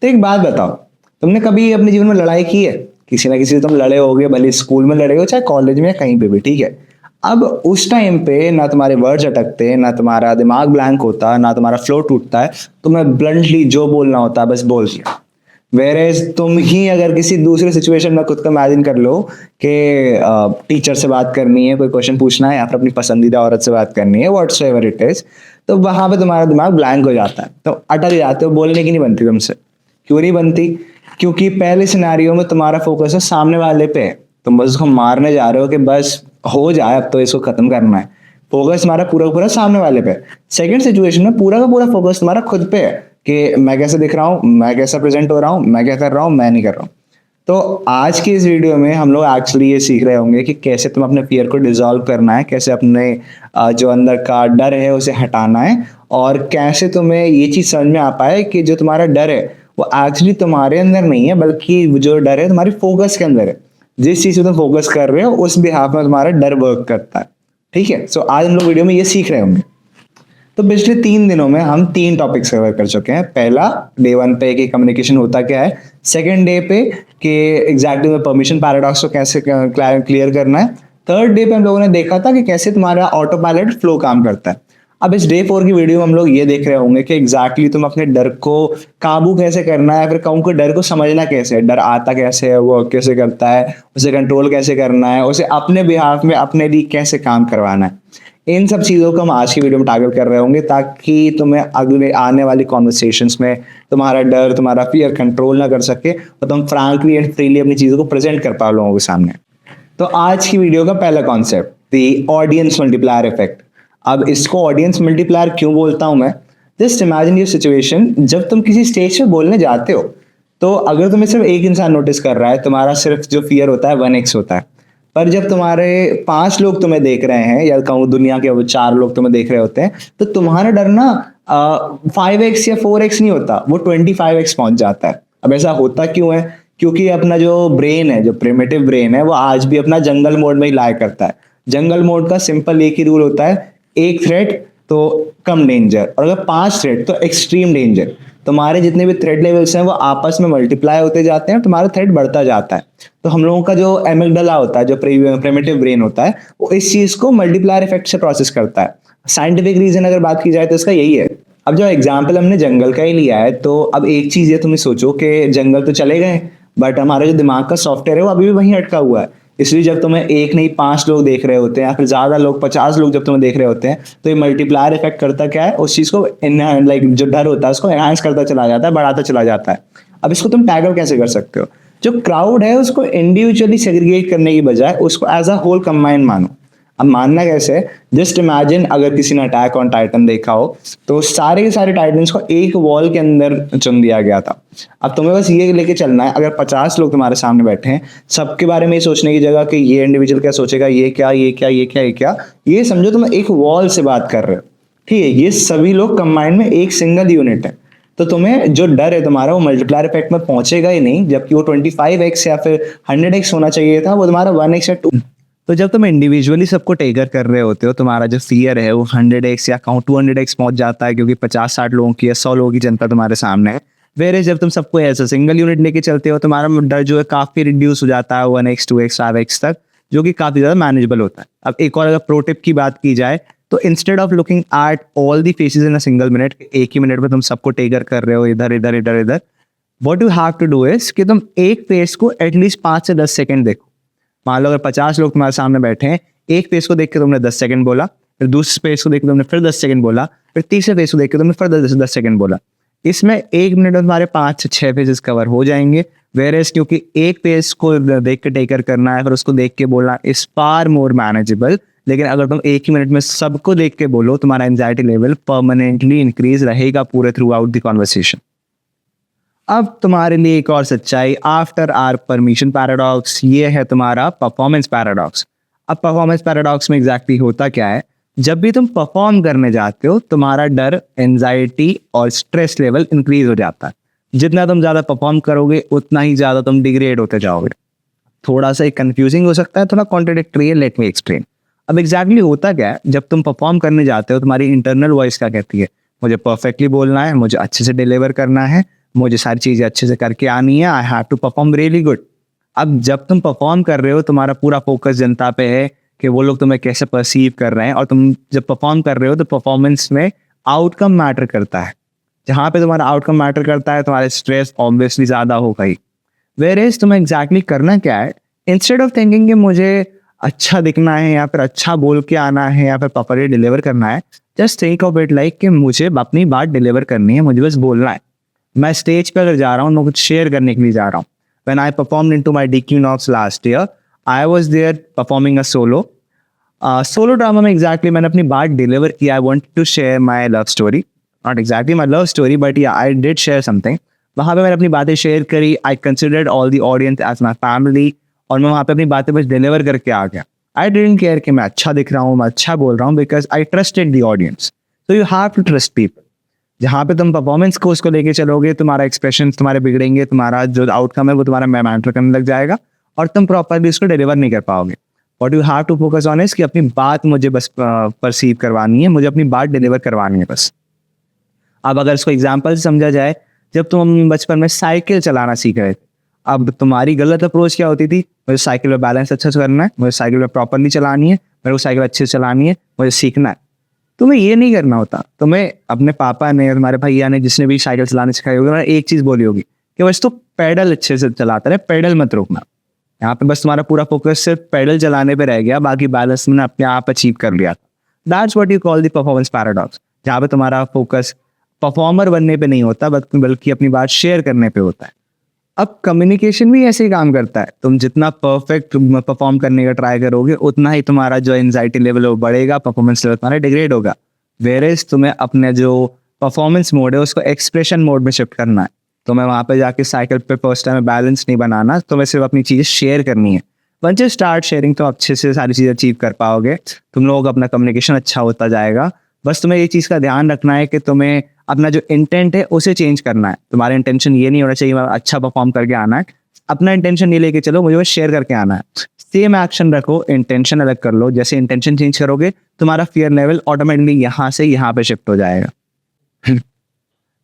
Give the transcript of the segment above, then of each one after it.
तो एक बात बताओ, तुमने कभी अपने जीवन में लड़ाई की है? किसी ना किसी से तुम लड़े होगे, भले स्कूल में लड़े हो चाहे कॉलेज में या कहीं पे भी, ठीक है। अब उस टाइम पे ना तुम्हारे वर्ड्स अटकते, ना तुम्हारा दिमाग ब्लैंक होता, ना तुम्हारा फ्लो टूटता है, तुम्हें ब्लंटली जो बोलना होता है बस बोल दिया। वेरेज तुम ही अगर किसी दूसरे सिचुएशन में खुद को इमेजिन कर लो कि टीचर से बात करनी है, कोई क्वेश्चन पूछना है, या फिर अपनी पसंदीदा औरत से बात करनी है, व्हाट्सएवर इट इज, तो वहां पे तुम्हारा दिमाग ब्लैंक हो जाता है, तो अटक जाते हो, बोलने की नहीं बनती तुमसे। क्यों नहीं बनती? क्योंकि पहले सिनेरियो में तुम्हारा फोकस है सामने वाले पे, तुम बस उसको मारने जा रहे हो कि बस हो जाए, अब तो इसको खत्म करना है। फोकस तुम्हारा पूरा का पूरा सामने वाले पे। सेकंड सिचुएशन में पूरा का पूरा फोकस तुम्हारा खुद पे है कि मैं कैसे दिख रहा हूँ, मैं कैसा प्रेजेंट हो रहा हूँ, मैं क्या कर रहा हूँ, मैं नहीं कर रहा हूँ। तो आज की इस वीडियो में हम लोग एक्चुअली ये सीख रहे होंगे कि कैसे तुम अपने फियर को डिसॉल्व करना है, कैसे अपने जो अंदर का डर है उसे हटाना है, और कैसे तुम्हें ये चीज समझ में आ पाए कि जो तुम्हारा डर है वो एक्चुअली तुम्हारे अंदर नहीं है, बल्कि जो डर है तुम्हारी फोकस के अंदर है। जिस चीज पे तुम फोकस कर रहे हो उस बिहाफ में तुम्हारा डर वर्क करता है। ठीक है, सो आज हम लोग वीडियो में ये सीख रहे होंगे। तो पिछले 3 दिनों में हम 3 टॉपिक्स कवर कर चुके हैं। पहला, डे 1 पे कि कम्युनिकेशन होता क्या है। सेकंड डे पे कि एग्जैक्टली परमिशन पैराडॉक्स को कैसे क्लियर करना है। थर्ड डे पे हम लोगों ने देखा था कि कैसे तुम्हारा ऑटो पायलट फ्लो काम करता है। अब इस डे 4 की वीडियो में हम लोग ये देख रहे होंगे कि एग्जैक्टली तुम अपने डर को काबू कैसे करना है, फिर कहूँ को डर को समझना कैसे है, डर आता कैसे है, वो कैसे करता है, उसे कंट्रोल कैसे करना है, उसे अपने बिहाफ में अपने लिए कैसे काम करवाना है। इन सब चीज़ों को हम आज की वीडियो में टारगेट कर रहे होंगे ताकि तुम्हें अगले आने वाली कॉन्वर्सेशंस में तुम्हारा डर, तुम्हारा फियर कंट्रोल ना कर सके और तुम फ्रैंकली एंड फ्रीली अपनी चीज़ों को प्रेजेंट कर पाओ लोगों के सामने। तो आज की वीडियो का पहला concept, the audience multiplier effect. अब इसको ऑडियंस मल्टीप्लायर क्यों बोलता हूं मैं? जस्ट इमेजिन योर सिचुएशन, जब तुम किसी स्टेज पे बोलने जाते हो तो अगर तुम्हें सिर्फ एक इंसान नोटिस कर रहा है, तुम्हारा सिर्फ जो फियर होता है 1x होता है। पर जब तुम्हारे 5 लोग तुम्हें देख रहे हैं, या कहूँ दुनिया के वो 4 लोग तुम्हें देख रहे होते हैं, तो तुम्हारा डर ना 5x या 4x नहीं होता, वो 25x पहुंच जाता है। अब ऐसा होता क्यों है? क्योंकि अपना जो ब्रेन है, जो प्रिमिटिव ब्रेन है, वो आज भी अपना जंगल मोड में ही लाया करता है। जंगल मोड का सिंपल एक ही रूल होता है, एक थ्रेट तो कम डेंजर, और अगर 5 थ्रेट तो एक्सट्रीम डेंजर। तुम्हारे जितने भी थ्रेट लेवल्स हैं वो आपस में मल्टीप्लाई होते जाते हैं, तुम्हारा थ्रेट बढ़ता जाता है। तो हम लोगों का जो एमिगडाला होता है, जो प्रिमिटिव ब्रेन होता है, वो इस चीज को मल्टीप्लायर इफेक्ट से प्रोसेस करता है। साइंटिफिक रीजन अगर बात की जाए तो इसका यही है। अब जो एग्जाम्पल हमने जंगल का ही लिया है, तो अब एक चीज ये तुम्हें सोचो कि जंगल तो चले गए, बट हमारा जो दिमाग का सॉफ्टवेयर है वो अभी भी वहीं अटका हुआ है। इसलिए जब तुम्हें एक नहीं 5 लोग देख रहे होते हैं, या फिर ज्यादा लोग 50 लोग जब तुम्हें देख रहे होते हैं, तो ये मल्टीप्लायर इफेक्ट करता क्या है, उस चीज को लाइक जो डर होता है उसको एनहांस करता चला जाता है, बढ़ाता चला जाता है। अब इसको तुम टैकल कैसे कर सकते हो? जो क्राउड है उसको इंडिविजुअली सेग्रीगेट करने की बजाय उसको एज अ होल कंबाइन मानो। अब मानना कैसे? जस्ट इमेजिन अगर किसी ने अटैक ऑन टाइटन देखा हो, तो सारे के सारे टाइटन्स को एक वॉल के अंदर चुन दिया गया था। अब तुम्हें बस ये लेके चलना है, अगर 50 लोग तुम्हारे सामने बैठे हैं, सबके बारे में ये सोचने की जगह कि ये इंडिविजुअल क्या सोचेगा, ये क्या, ये क्या, ये क्या, ये क्या, ये समझो तुम एक वॉल से बात कर रहे हो। ठीक है, ये सभी लोग कंबाइंड में एक सिंगल यूनिट है। तो तुम्हें जो डर है तुम्हारा वो मल्टीप्लायर इफेक्ट में पहुंचेगा ही नहीं, जबकि वो 25x या फिर 100x होना चाहिए था, वो तुम्हारा 1x या 2। तो जब तुम इंडिविजुअली सबको टेकर कर रहे होते हो, तुम्हारा जो फियर है वो 100x या 200x पहुंच जाता है, क्योंकि 50-60 लोगों की या 100 लोगों की जनता तुम्हारे सामने है। वेरे जब तुम सबको ऐसा सिंगल यूनिट लेके चलते हो, तुम्हारा डर जो है काफी रिड्यूस हो जाता है 1x 2x 5x तक, जो कि काफी ज्यादा मैनेजेबल होता है। अब एक और अगर प्रो टिप की बात की जाए, तो instead of looking at all the faces in a single minute, एक ही मिनट में तुम सबको टेकर कर रहे हो इधर इधर इधर इधर, what you have to do is कि तुम एक फेस को एटलीस्ट 5 से 10 सेकंड देखो। मान लो अगर 50 लोग तुम्हारे सामने बैठे हैं, एक फेस को देख के तुमने 10 सेकंड बोला, फिर दूसरे फेस को देख के तुमने फिर 10 सेकंड बोला, फिर तीसरे फेस को देख के तुमने फिर 10 सेकंड बोला। इसमें एक मिनट में तुम्हारे 5 से 6 फेसेस कवर हो जाएंगे। वेरेस क्योंकि एक फेस को देख के टेकर करना है, फिर उसको देख के बोलना इज फार मोर मैनेजेबल। लेकिन अगर तुम एक ही मिनट में सबको देख के बोलो, तुम्हारा एंजाइटी लेवल परमानेंटली इंक्रीज रहेगा पूरे थ्रू आउट द कॉन्वर्सेशन। अब तुम्हारे लिए एक और सच्चाई आफ्टर आर परमिशन पैराडॉक्स, ये है तुम्हारा परफॉर्मेंस पैराडॉक्स। अब परफॉर्मेंस पैराडॉक्स में एग्जैक्टली होता क्या है? जब भी तुम परफॉर्म करने जाते हो, तुम्हारा डर, एंजाइटी और स्ट्रेस लेवल इंक्रीज हो जाता है। जितना तुम ज्यादा परफॉर्म करोगे उतना ही ज्यादा तुम डिग्रेड होते जाओगे। थोड़ा सा कंफ्यूजिंग हो सकता है, थोड़ा कॉन्ट्रडिक्टरी है, लेट मी एक्सप्लेन। अब एग्जैक्टली होता क्या है? जब तुम परफॉर्म करने जाते हो, तुम्हारी इंटरनल वॉइस क्या कहती है? मुझे परफेक्टली बोलना है, मुझे अच्छे से डिलीवर करना है, मुझे सारी चीज़ें अच्छे से करके आनी है, I have to perform really good. अब जब तुम परफॉर्म कर रहे हो, तुम्हारा पूरा फोकस जनता पे है कि वो लोग तुम्हें कैसे परसीव कर रहे हैं, और तुम जब परफॉर्म कर रहे हो तो परफॉर्मेंस में आउटकम मैटर करता है। जहाँ पे तुम्हारा आउटकम मैटर करता है, तुम्हारा स्ट्रेस ऑब्वियसली ज़्यादा होगा ही। वेयरएज तुम्हें एग्जैक्टली करना क्या है, इंस्टेड ऑफ थिंकिंग कि मुझे अच्छा दिखना है या फिर अच्छा बोल के आना है या फिर प्रॉपर्ली डिलीवर करना है, just think of it like कि मुझे अपनी बात डिलीवर करनी है, मुझे बस बोलना है। मैं स्टेज पे अगर जा रहा हूँ, मैं कुछ शेयर करने के लिए जा रहा हूँ। When I performed into my DQ last year, I was there performing a solo. Solo drama में exactly मैंने अपनी बात डिलीवर किया। I wanted to share my love story, not exactly my love story, but yeah, I did share something. वहाँ पे मैंने अपनी बातें शेयर करी। I considered all the audience as my family, और मैं वहाँ पे अपनी बातें बस डिलीवर करके आ गया। I didn't care कि मैं अच्छा दिख रहा हूँ, मैं अच्छा बोल रहा हूँ, because I trusted the audience. So you have to trust people. जहाँ पे तुम परफॉर्मेंस को उसको लेके चलोगे, तुम्हारा एक्सप्रेशन तुम्हारे बिगड़ेंगे, तुम्हारा जो आउटकम है वो तुम्हारा मैटर करने लग जाएगा, और तुम प्रॉपरली उसको डिलीवर नहीं कर पाओगे। What you have to focus on is कि अपनी बात मुझे बस परसीव करवानी है, मुझे अपनी बात डिलीवर करवानी है बस। अब अगर इसको एग्जाम्पल से समझा जाए, जब तुम बचपन में साइकिल चलाना सीख रहे थे, अब तुम्हारी गलत अप्रोच क्या होती थी, मुझे साइकिल में बैलेंस अच्छा से करना है, मुझे साइकिल में प्रॉपरली चलानी है, मेरे को साइकिल अच्छे से चलानी है, मुझे सीखना है। तुम्हें ये नहीं करना होता। तुम्हें अपने पापा ने, तुम्हारे भैया ने, जिसने भी साइकिल चलाने सिखाई होगी, उन्होंने एक चीज़ बोली होगी कि बस तो पैडल अच्छे से चलाता रहे, पैडल मत रोकना। यहाँ पे बस तुम्हारा पूरा फोकस सिर्फ पैडल चलाने पे रह गया, बाकी बैलेंस तुमने अपने आप अचीव कर लिया। That's what you call the performance paradox, जहाँ पे तुम्हारा फोकस परफॉर्मर बनने पे नहीं होता, बल्कि अपनी बात शेयर करने पे होता है। अब कम्युनिकेशन भी ऐसे ही काम करता है। तुम जितना परफेक्ट परफॉर्म करने का ट्राई करोगे, उतना ही तुम्हारा जो एंजाइटी लेवल है वो बढ़ेगा, परफॉर्मेंस लेवल तुम्हारा डिग्रेड होगा। वेयरएज तुम्हें अपने जो परफॉर्मेंस मोड है उसको एक्सप्रेशन मोड में शिफ्ट करना है। तुम्हें वहाँ पे जाके साइकिल पे फर्स्ट टाइम बैलेंस नहीं बनाना, तुम्हें सिर्फ अपनी चीज़ें शेयर करनी है। वंस यू स्टार्ट शेयरिंग तो अच्छे से सारी चीज़ें अचीव कर पाओगे, तुम लोगों का अपना कम्युनिकेशन अच्छा होता जाएगा। बस तुम्हें ये चीज़ का ध्यान रखना है कि तुम्हें अपना जो इंटेंट है उसे चेंज करना है। तुम्हारा इंटेंशन ये नहीं होना चाहिए मैं अच्छा परफॉर्म करके आना है, अपना इंटेंशन ये लेके चलो मुझे बस शेयर करके आना है। सेम एक्शन रखो, इंटेंशन अलग कर लो। जैसे इंटेंशन चेंज करोगे, तुम्हारा फियर लेवल ऑटोमेटिकली यहाँ से यहाँ पे शिफ्ट हो जाएगा।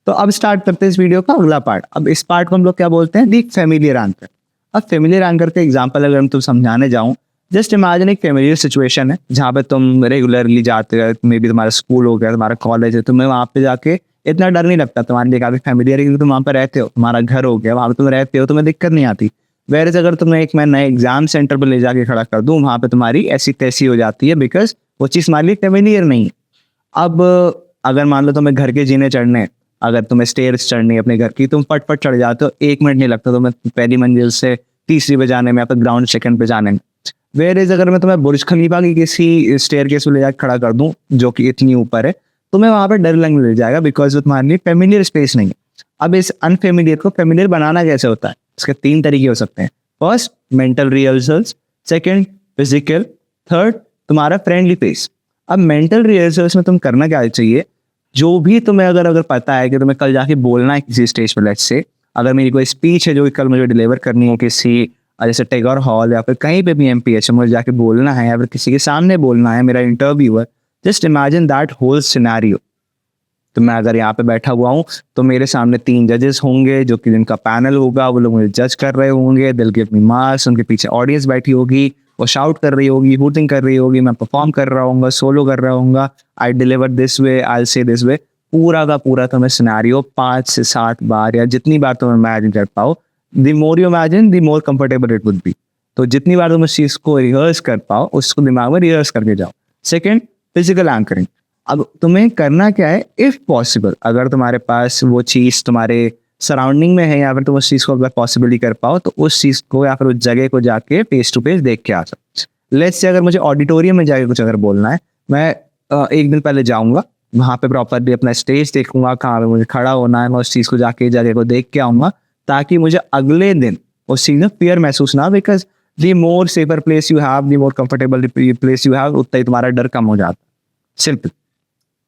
तो अब स्टार्ट करते हैं इस वीडियो का अगला पार्ट। अब इस पार्ट को हम लोग क्या बोलते हैं, दी फेमिलियर एंकर। अब फेमिलियर एंकर का एग्जाम्पल अगर तुम समझाने जाऊँ, जस्ट इमेजिन एक फेमिलियर सिचुएशन है जहाँ पे तुम रेगुलरली जाते हो, मे बी तुम्हारा स्कूल हो गया, तुम्हारा कॉलेज है, तुम्हें वहाँ पे जाके इतना डर नहीं लगता, तुम्हारे लिए काफी फैमिलियर है क्योंकि तुम वहाँ पर रहते हो, तुम्हारा घर हो गया, वहाँ पे तुम रहते हो, तुम्हें दिक्कत नहीं आती। वेरएज अगर तुम्हें एक मैं नए एग्जाम सेंटर पर ले जाके खड़ा कर दूँ, वहाँ पे तुम्हारी ऐसी तैसी हो जाती है, बिकॉज वो चीज़ तुम्हारे लिए फैमिलियर नहीं है। अब अगर मान लो तुम्हें घर के जीने चढ़ने, अगर तुम्हें स्टेयर्स चढ़नी है अपने घर की, तुम फटफट चढ़ जाते हो, 1 मिनट नहीं लगता तुम्हें पहली मंजिल से तीसरी पे जाने में या फिर ग्राउंड सेकंड पे जाने में। वेरएज अगर मैं तुम्हें बुर्ज खलीफा की किसी स्टेयर केस में ले जाकर खड़ा कर दूं जो कि इतनी ऊपर है, तुम्हें वहां पे डर लगने लग जाएगा, बिकॉज वो तुम्हारे लिए फेमिलियर स्पेस नहीं है। अब इस अनफेमिलियर को फेमिलियर बनाना कैसे होता है, इसके 3 तरीके हो सकते हैं। First, mental rehearsals, second physical, third तुम्हारा फ्रेंडली फेस। अब मेंटल रिहर्सल्स में तुम करना क्या चाहिए, जो भी तुम्हें अगर पता है कि तुम्हें कल जाके बोलना है किसी स्टेज पर, लेट्स से अगर मेरी कोई स्पीच है जो कि कल मुझे डिलीवर करनी है किसी जैसे टैगोर हॉल या फिर कहीं पे भी एमपीएच मुझे जाके बोलना है या फिर किसी के सामने बोलना है, मेरा इंटरव्यू है, just imagine that whole scenario. तो मैं अगर यहाँ पे बैठा हुआ हूँ तो मेरे सामने 3 जजेस होंगे जो कि जिनका पैनल होगा, वो लोग मुझे जज कर रहे होंगे, दिल गिव मी मार्क्स, उनके पीछे ऑडियंस बैठी होगी, वो शाउट कर रही होगी, हूटिंग कर रही होगी, मैं परफॉर्म कर रहा हूँ, सोलो कर रहा हूँ, आई डिलीवर दिस वे, आई से दिस वे। पूरा का पूरा तुम्हें सिनेरियो 5 से 7 बार या जितनी बार तुम इमेजिन कर पाओ, the more you imagine the more comfortable it would be. तो जितनी बार तुम इस चीज को रिहर्स कर पाओ, उसको दिमाग में रिहर्स करके जाओ। Second, physical anchoring. अब तुम्हें करना क्या है, इफ पॉसिबल अगर तुम्हारे पास वो चीज तुम्हारे सराउंडिंग में है या फिर तुम उस चीज को अगर पॉसिबली कर पाओ, तो उस चीज को या फिर उस जगह को जाके फेस टू फेस देख के आ सकते। लेट्स से अगर मुझे ऑडिटोरियम में जाके कुछ अगर बोलना है, मैं 1 दिन पहले जाऊंगा, वहां पे प्रॉपरली अपना स्टेज देखूंगा, कहाँ पे मुझे खड़ा होना है, मैं उस चीज को जाके जगह को देख के आऊंगा, ताकि मुझे अगले दिन उस चीज में फियर महसूस ना, because the more safer place you have, the more comfortable place you have, उतना ही तुम्हारा डर कम हो जाता। Simple.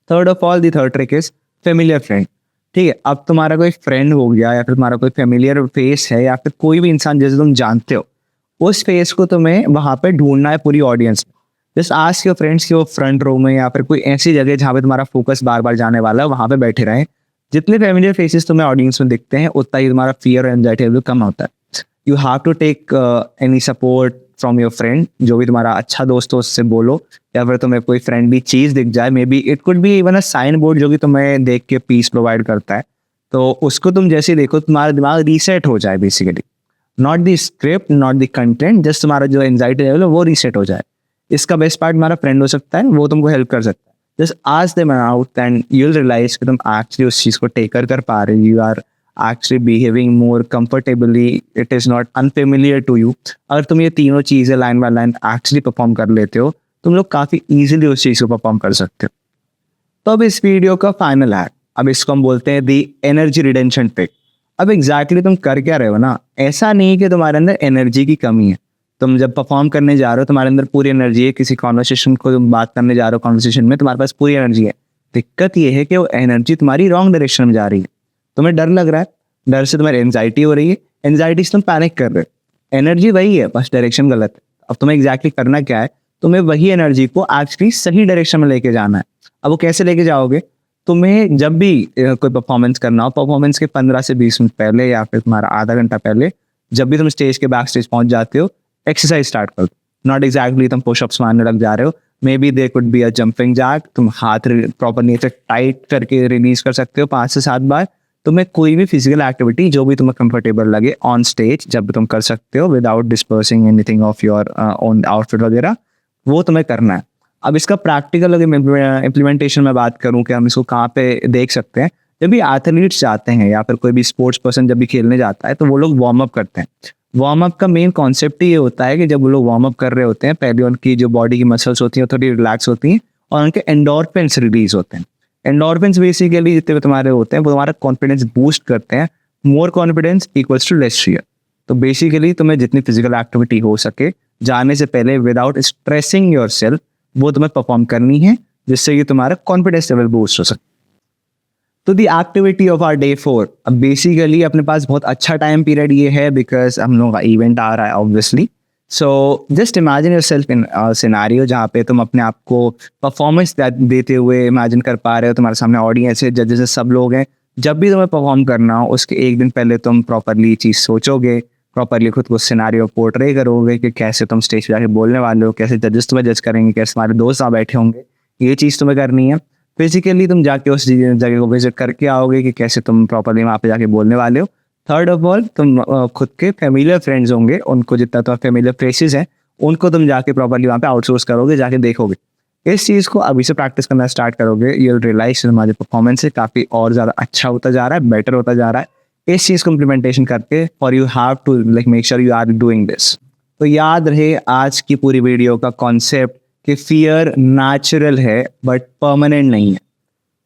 Third of all, the third trick is familiar friend. ठीक है, अब तुम्हारा कोई फ्रेंड हो गया या फिर तुम्हारा कोई फेमिलियर फेस है या फिर कोई भी इंसान जैसे तुम जानते हो, उस फेस को तुम्हें वहां पे ढूंढना है पूरी ऑडियंस में। जस्ट आस्क योर फ्रेंड्स कि वो फ्रंट रो में या फिर कोई ऐसी जगह जहाँ पे तुम्हारा फोकस बार बार जाने वाला है, वहां पे बैठे रहें, जितने फेमिलियर फेसेस तुम्हें ऑडियंस में दिखते हैं उतना ही तुम्हारा फियर और एंजाइटी लेवल कम होता है. You have to take any support from your friend. जो भी तुम्हारा अच्छा दोस्त हो उससे बोलो, या फिर तुम्हें कोई फ्रेंडली चीज़ दिख जाए, maybe it could be even a sign board जो कि तुम्हें देख के पीस प्रोवाइड करता है, तो उसको तुम जैसे देखो तुम्हारा दिमाग रीसेट हो जाए basically. Not the script, not the content, just तुम्हारा जो एंजाइटी लेवल है वो रीसेट हो जाए. इसका बेस्ट पार्ट तुम्हारा फ्रेंड हो सकता है, वो तुमको हेल्प कर सकता है. Just ask them out and you will realize कि तुम एक्चुअली उस चीज़ को टेकर कर पा रहे हो. You are actually behaving more comfortably, it is not unfamiliar to you. अगर तुम ये तीनों चीज़ें line by line actually perform कर लेते हो, तुम लोग काफ़ी ईजिली उस चीज़ को परफॉर्म कर सकते हो. तो अब इस वीडियो का फाइनल है, अब इसको हम बोलते हैं दी एनर्जी रिडेंशन ट्रिक. अब एग्जैक्टली तुम कर क्या रहे हो ना, ऐसा नहीं कि तुम्हारे अंदर एनर्जी की कमी है. तुम जब परफॉर्म करने जा रहे हो तुम्हारे अंदर पूरी एनर्जी है. किसी कॉन्वर्सेशन को तुम बात करने जा रहे हो, कॉन्वर्सेशन में तुम्हारे पास पूरी एनर्जी है. दिक्कत ये है कि वो एनर्जी तुम्हारी रॉन्ग डायरेक्शन में जा रही है. तुम्हें डर लग रहा है, डर से तुम्हारी एंजाइटी हो रही है, एंजाइटी से तुम पैनिक कर रहे हो. एनर्जी वही है, बस डायरेक्शन गलत है. अब तुम्हें एग्जैक्टली करना क्या है, तुम्हें वही एनर्जी को एक्चुअली सही डायरेक्शन में लेके जाना है. अब वो कैसे लेके जाओगे, तुम्हें जब भी कोई परफॉर्मेंस करना हो, परफॉर्मेंस के 15 से 20 मिनट पहले या फिर तुम्हारा आधा घंटा पहले, जब भी तुम स्टेज के बैक स्टेज पहुंच जाते हो, एक्सरसाइज स्टार्ट कर दो. नॉट एग्जैक्टली तुम पुशअप्स मारने लग जा रहे हो, maybe there could be a jumping jack. तुम हाथ प्रॉपर नीचे टाइट करके रिलीज कर सकते हो 5 से 7 बार. तुम्हें कोई भी फिजिकल एक्टिविटी जो भी तुम्हें कंफर्टेबल लगे ऑन स्टेज जब भी तुम कर सकते हो, without dispersing anything of your own outfit वगैरह, वो तुम्हें करना है. अब इसका प्रैक्टिकल अगर इम्प्लीमेंटेशन में बात करूं कि हम इसको कहाँ पे देख सकते हैं, जब भी एथलीट्स जाते हैं या फिर कोई भी स्पोर्ट्स पर्सन जब भी खेलने जाता है तो वो लोग वार्म अप करते हैं. वार्म अप का मेन कॉन्सेप्ट ये होता है कि जब वो लोग वार्म अप कर रहे होते हैं, पहले उनकी जो बॉडी की मसल्स होती हैं थोड़ी रिलैक्स होती हैं और उनके एंडोर्फिन्स रिलीज होते हैं. एंडोर्फिन्स बेसिकली जितने भी तुम्हारे होते हैं वो तुम्हारा कॉन्फिडेंस बूस्ट करते हैं. More confidence equals to less fear. तो बेसिकली तुम्हें जितनी फिजिकल एक्टिविटी हो सके जाने से पहले विदाउट स्ट्रेसिंग योर सेल्फ, वो तुम्हें परफॉर्म करनी है, जिससे कि तुम्हारा कॉन्फिडेंस लेवल बूस्ट हो सके. तो the activity of are day 4, अब बेसिकली अपने पास बहुत अच्छा टाइम पीरियड ये है बिकॉज हम लोगों का इवेंट आ रहा है obviously. So just imagine your self in scenario जहाँ पे तुम अपने आप को परफॉर्मेंस देते हुए इमेजिन कर पा रहे हो. तुम्हारे सामने ऑडियंस है, जजेस सब लोग हैं. जब भी तुम्हें परफॉर्म करना हो उसके एक दिन पहले तुम प्रॉपरली चीज़ सोचोगे, प्रॉपरली खुद को सिनेरियो पोर्ट्रे करोगे कि कैसे तुम स्टेज पे जाके बोलने वाले हो, कैसे जजेस तुम्हें जज करेंगे, कैसे तुम्हारे दोस्त वहाँ बैठे होंगे. ये चीज़ तुम्हें करनी है. फिजिकली तुम जाके उस जगह को विजिट करके आओगे कि कैसे तुम प्रॉपरली वहाँ पे जाके बोलने वाले हो. थर्ड ऑफ ऑल तुम खुद के फेमिलियर फ्रेंड्स होंगे, उनको जितना तुम्हारे फेमिलियर फेसेस हैं उनको तुम जाके प्रॉपरली वहाँ पे आउटसोर्स करोगे, जाके देखोगे. इस चीज़ को अभी से प्रैक्टिस करना स्टार्ट करोगे, यू विल रियलाइज तुम्हारे परफॉर्मेंस से काफ़ी और ज़्यादा अच्छा होता जा रहा है, बेटर होता जा रहा है. इस चीज़ को इम्प्लीमेंटेशन करके for you have to like make sure you are doing this. तो याद रहे आज की पूरी वीडियो का कॉन्सेप्ट कि फियर नेचुरल है बट परमानेंट नहीं है.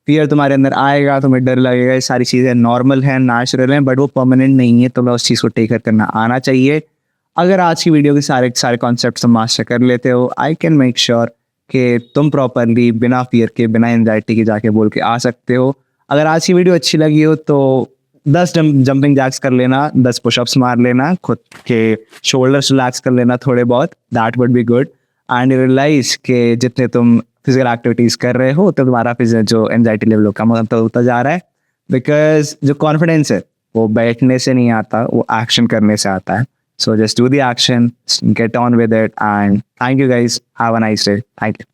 फियर तुम्हारे अंदर आएगा, तुम्हें डर लगेगा, ये सारी चीज़ें नॉर्मल हैं, नेचुरल हैं, बट वो परमानेंट नहीं है. तुम्हें उस चीज़ को टेक करना आना चाहिए. अगर आज की वीडियो के सारे कॉन्सेप्ट तुम मास्टर कर लेते हो, आई कैन मेक श्योर कि तुम प्रॉपरली बिना फियर के, बिना एंजाइटी के जाके बोल के आ सकते हो. अगर आज की वीडियो अच्छी लगी हो तो 10 जंपिंग जैक्स कर लेना, 10 पुशअप्स मार लेना, खुद के शोल्डर्स रिलैक्स कर लेना थोड़े बहुत, that would be good. And realize कि जितने तुम फिजिकल एक्टिविटीज़ कर रहे हो तो तुम्हारा जो एंजाइटी लेवल कम होता जा रहा है. बिकॉज जो कॉन्फिडेंस है वो बैठने से नहीं आता, वो एक्शन करने से आता है. So just do the action, get on with it, and thank you guys, have a nice day. Thank you.